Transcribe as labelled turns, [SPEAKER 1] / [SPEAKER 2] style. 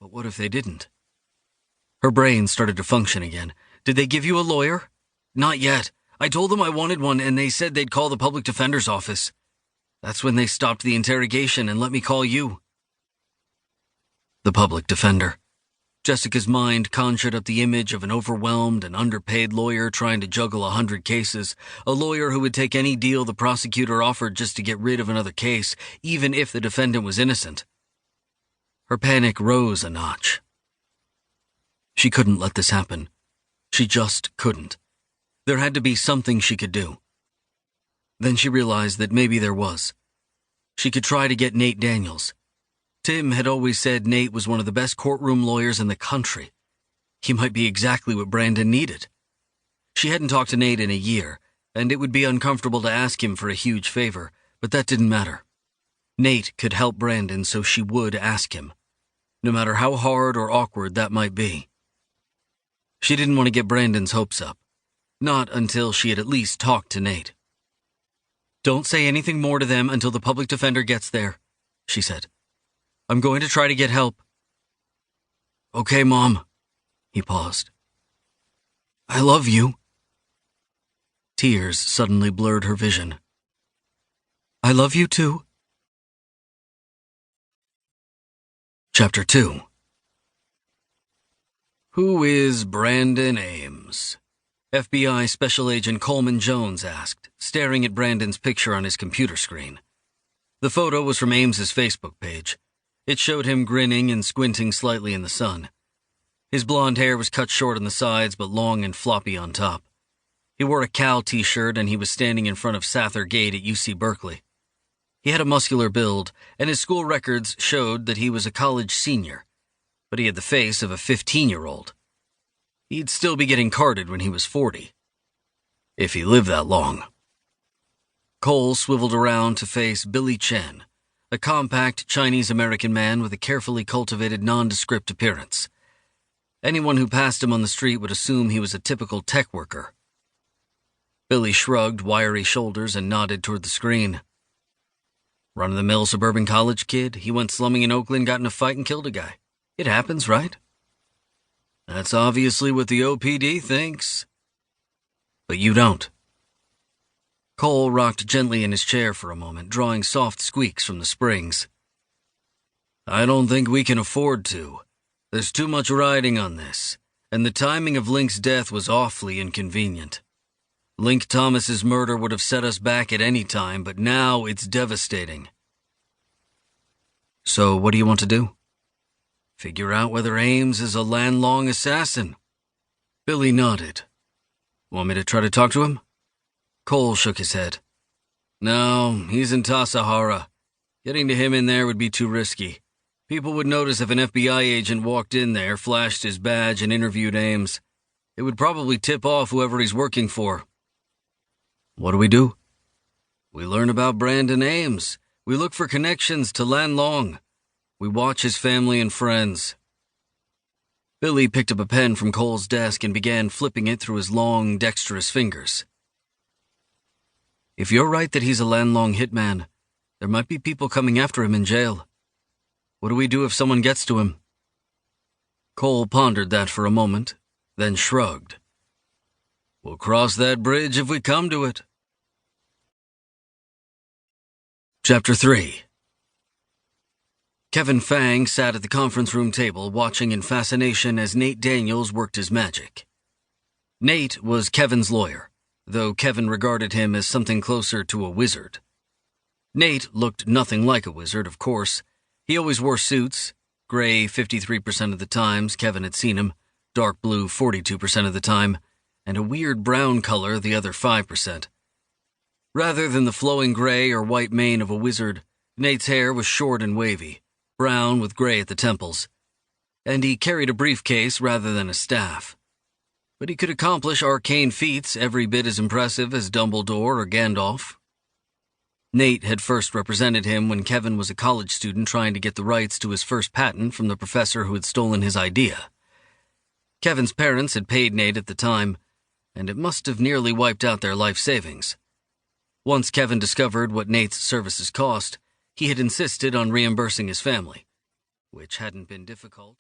[SPEAKER 1] But what if they didn't? Her brain started to function again. Did they give you a lawyer? Not yet. I told them I wanted one, and they said they'd call the public defender's office. That's when they stopped the interrogation and let me call you. The public defender. Jessica's mind conjured up the image of an overwhelmed and underpaid lawyer trying to juggle 100 cases, a lawyer who would take any deal the prosecutor offered just to get rid of another case, even if the defendant was innocent. Her panic rose a notch. She couldn't let this happen. She just couldn't. There had to be something she could do. Then she realized that maybe there was. She could try to get Nate Daniels. Tim had always said Nate was one of the best courtroom lawyers in the country. He might be exactly what Brandon needed. She hadn't talked to Nate in a year, and it would be uncomfortable to ask him for a huge favor, but that didn't matter. Nate could help Brandon, so she would ask him, no matter how hard or awkward that might be. She didn't want to get Brandon's hopes up, not until she had at least talked to Nate. "Don't say anything more to them until the public defender gets there," she said. "I'm going to try to get help." "Okay, Mom." He paused. "I love you." Tears suddenly blurred her vision. "I love you too." Chapter 2. Who is Brandon Ames? FBI Special Agent Coleman Jones asked, staring at Brandon's picture on his computer screen. The photo was from Ames's Facebook page. It showed him grinning and squinting slightly in the sun. His blonde hair was cut short on the sides but long and floppy on top. He wore a Cal t-shirt and he was standing in front of Sather Gate at UC Berkeley. He had a muscular build, and his school records showed that he was a college senior, but he had the face of a 15-year-old. He'd still be getting carded when he was 40, if he lived that long. Cole swiveled around to face Billy Chen, a compact Chinese-American man with a carefully cultivated nondescript appearance. Anyone who passed him on the street would assume he was a typical tech worker. Billy shrugged wiry shoulders and nodded toward the screen. Run-of-the-mill suburban college kid, he went slumming in Oakland, got in a fight and killed a guy. It happens, right? That's obviously what the OPD thinks. But you don't. Cole rocked gently in his chair for a moment, drawing soft squeaks from the springs. I don't think we can afford to. There's too much riding on this, and the timing of Link's death was awfully inconvenient. Link Thomas's murder would have set us back at any time, but now it's devastating. So what do you want to do? Figure out whether Ames is a Lanlong assassin. Billy nodded. Want me to try to talk to him? Cole shook his head. No, he's in Tassajara. Getting to him in there would be too risky. People would notice if an FBI agent walked in there, flashed his badge, and interviewed Ames. It would probably tip off whoever he's working for. What do? We learn about Brandon Ames. We look for connections to Lanlong. We watch his family and friends. Billy picked up a pen from Cole's desk and began flipping it through his long, dexterous fingers. If you're right that he's a Lanlong hitman, there might be people coming after him in jail. What do we do if someone gets to him? Cole pondered that for a moment, then shrugged. We'll cross that bridge if we come to it. Chapter 3. Kevin Fang sat at the conference room table watching in fascination as Nate Daniels worked his magic. Nate was Kevin's lawyer, though Kevin regarded him as something closer to a wizard. Nate looked nothing like a wizard, of course. He always wore suits, gray 53% of the times Kevin had seen him, dark blue 42% of the time, and a weird brown color the other 5%. Rather than the flowing gray or white mane of a wizard, Nate's hair was short and wavy, brown with gray at the temples, and he carried a briefcase rather than a staff. But he could accomplish arcane feats every bit as impressive as Dumbledore or Gandalf. Nate had first represented him when Kevin was a college student trying to get the rights to his first patent from the professor who had stolen his idea. Kevin's parents had paid Nate at the time, and it must have nearly wiped out their life savings. Once Kevin discovered what Nate's services cost, he had insisted on reimbursing his family, which hadn't been difficult.